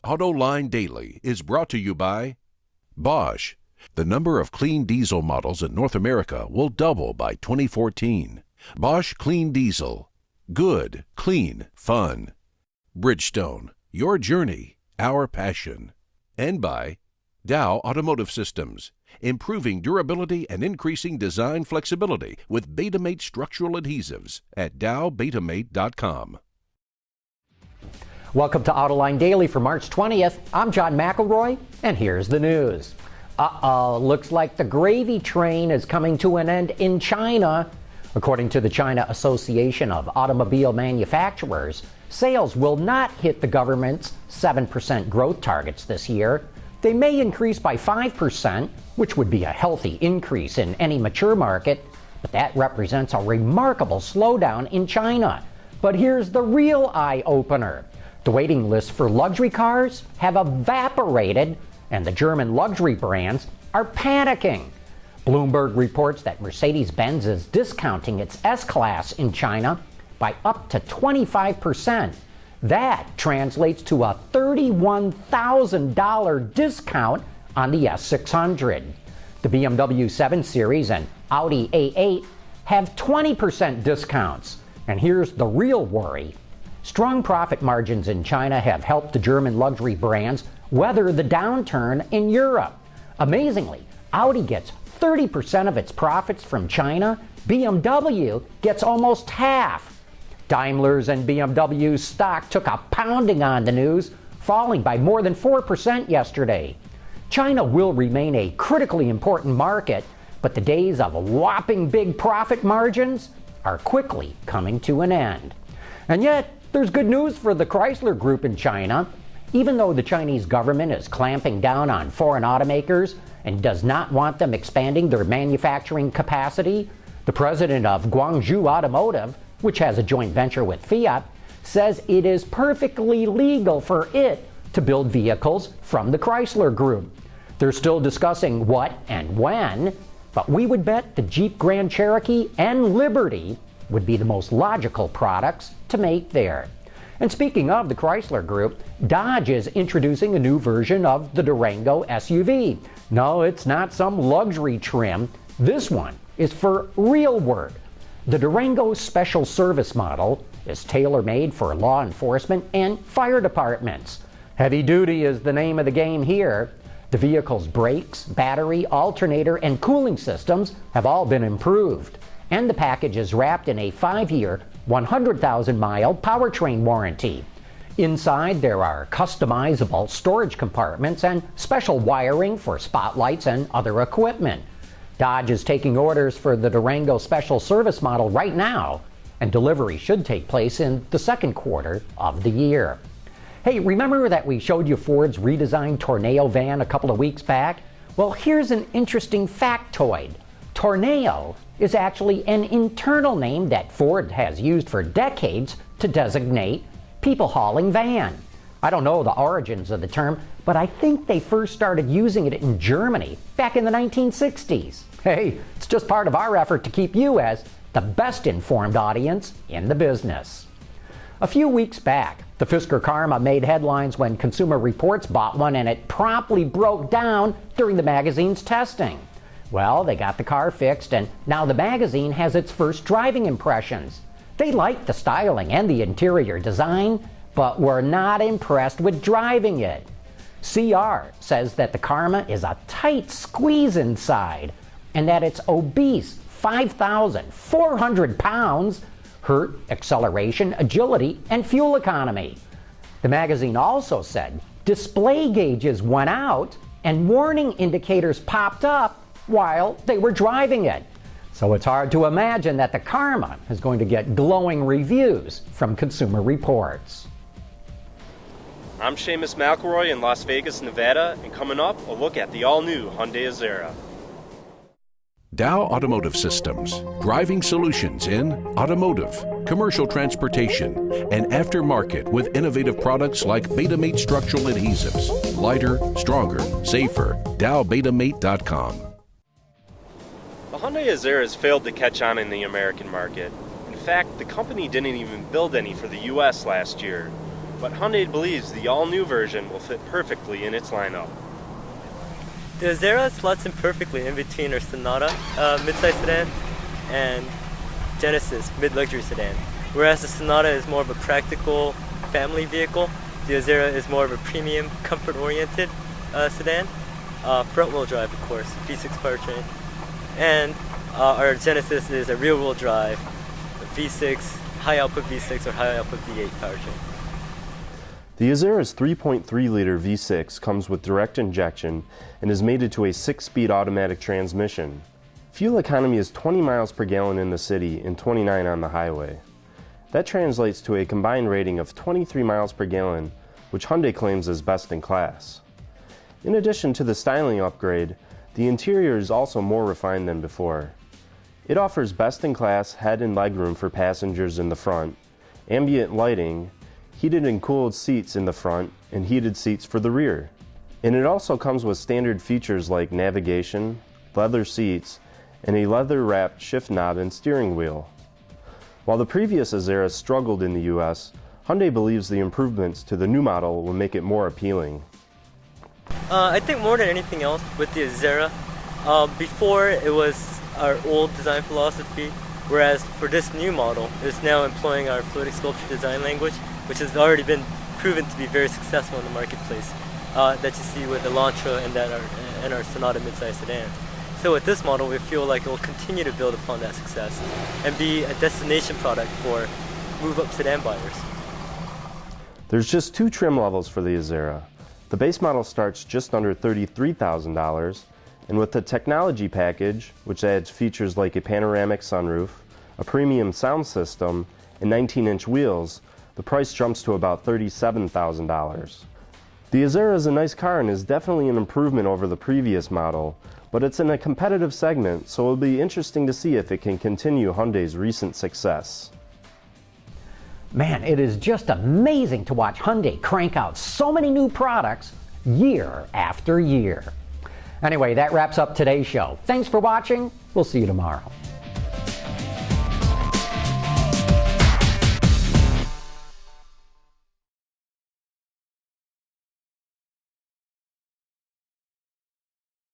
Autoline Daily is brought to you by Bosch. The number of clean diesel models in North America will double by 2014. Bosch Clean Diesel. Good, clean, fun. Bridgestone. Your journey, our passion. And by Dow Automotive Systems. Improving durability and increasing design flexibility with Betamate structural adhesives at dowbetamate.com. Welcome to Autoline Daily for March 20th. I'm John McElroy, and here's the news. Looks like the gravy train is coming to an end in China. According to the China Association of Automobile Manufacturers, sales will not hit the government's 7% growth targets this year. They may increase by 5%, which would be a healthy increase in any mature market, but that represents a remarkable slowdown in China. But here's the real eye-opener. The waiting lists for luxury cars have evaporated, and the German luxury brands are panicking. Bloomberg reports that Mercedes-Benz is discounting its S-Class in China by up to 25%. That translates to a $31,000 discount on the S600. The BMW 7 Series and Audi A8 have 20% discounts. And here's the real worry. Strong profit margins in China have helped the German luxury brands weather the downturn in Europe. Amazingly, Audi gets 30% of its profits from China. BMW gets almost half. Daimler's and BMW's stock took a pounding on the news, falling by more than 4% yesterday. China will remain a critically important market, but the days of whopping big profit margins are quickly coming to an end. And yet, there's good news for the Chrysler Group in China. Even though the Chinese government is clamping down on foreign automakers and does not want them expanding their manufacturing capacity, the president of Guangzhou Automotive, which has a joint venture with Fiat, says it is perfectly legal for it to build vehicles from the Chrysler Group. They're still discussing what and when, but we would bet the Jeep Grand Cherokee and Liberty would be the most logical products to make there. And speaking of the Chrysler Group, Dodge is introducing a new version of the Durango SUV. No, it's not some luxury trim. This one is for real work. The Durango Special Service model is tailor-made for law enforcement and fire departments. Heavy duty is the name of the game here. The vehicle's brakes, battery, alternator, and cooling systems have all been improved. And the package is wrapped in a 5-year, 100,000-mile powertrain warranty. Inside, there are customizable storage compartments and special wiring for spotlights and other equipment. Dodge is taking orders for the Durango Special Service model right now, and delivery should take place in the second quarter of the year. Hey, remember that we showed you Ford's redesigned Tourneo van a couple of weeks back? Well, here's an interesting factoid. Tourneo is actually an internal name that Ford has used for decades to designate people-hauling van. I don't know the origins of the term, but I think they first started using it in Germany back in the 1960s. Hey, it's just part of our effort to keep you as the best-informed audience in the business. A few weeks back, the Fisker Karma made headlines when Consumer Reports bought one and it promptly broke down during the magazine's testing. Well, they got the car fixed and now the magazine has its first driving impressions. They liked the styling and the interior design, but were not impressed with driving it. CR says that the Karma is a tight squeeze inside and that its obese 5,400 pounds hurt acceleration, agility, and fuel economy. The magazine also said display gauges went out and warning indicators popped up while they were driving it. So it's hard to imagine that the Karma is going to get glowing reviews from Consumer Reports. I'm Seamus McElroy in Las Vegas, Nevada, and coming up, a look at the all-new Hyundai Azera. Dow Automotive Systems, driving solutions in automotive, commercial transportation, and aftermarket with innovative products like Betamate structural adhesives. Lighter, stronger, safer. DowBetamate.com. The Hyundai Azera has failed to catch on in the American market. In fact, the company didn't even build any for the US last year. but Hyundai believes the all-new version will fit perfectly in its lineup. The Azera slots in perfectly in between our Sonata midsize sedan and Genesis mid-luxury sedan. Whereas the Sonata is more of a practical family vehicle, the Azera is more of a premium, comfort-oriented sedan. Front-wheel drive, of course, V6 powertrain. And our Genesis is a rear-wheel drive, V6, high-output V6 or high-output V8 powertrain. The Azera's 3.3-liter V6 comes with direct injection and is mated to a 6-speed automatic transmission. Fuel economy is 20 miles per gallon in the city and 29 on the highway. That translates to a combined rating of 23 miles per gallon, which Hyundai claims is best in class. In addition to the styling upgrade, the interior is also more refined than before. It offers best-in-class head and legroom for passengers in the front, ambient lighting, heated and cooled seats in the front, and heated seats for the rear. And it also comes with standard features like navigation, leather seats, and a leather-wrapped shift knob and steering wheel. While the previous Azera struggled in the US, Hyundai believes the improvements to the new model will make it more appealing. I think more than anything else with the Azera, before it was our old design philosophy, whereas for this new model, it's now employing our fluidic sculpture design language, which has already been proven to be very successful in the marketplace, that you see with the Elantra and our Sonata midsize sedans. So with this model, we feel like it will continue to build upon that success and be a destination product for move-up sedan buyers. There's just 2 trim levels for the Azera. The base model starts just under $33,000, and with the technology package, which adds features like a panoramic sunroof, a premium sound system, and 19-inch wheels, the price jumps to about $37,000. The Azera is a nice car and is definitely an improvement over the previous model, but it's in a competitive segment, so it'll be interesting to see if it can continue Hyundai's recent success. Man, it is just amazing to watch Hyundai crank out so many new products year after year. Anyway, that wraps up today's show. Thanks for watching. We'll see you tomorrow.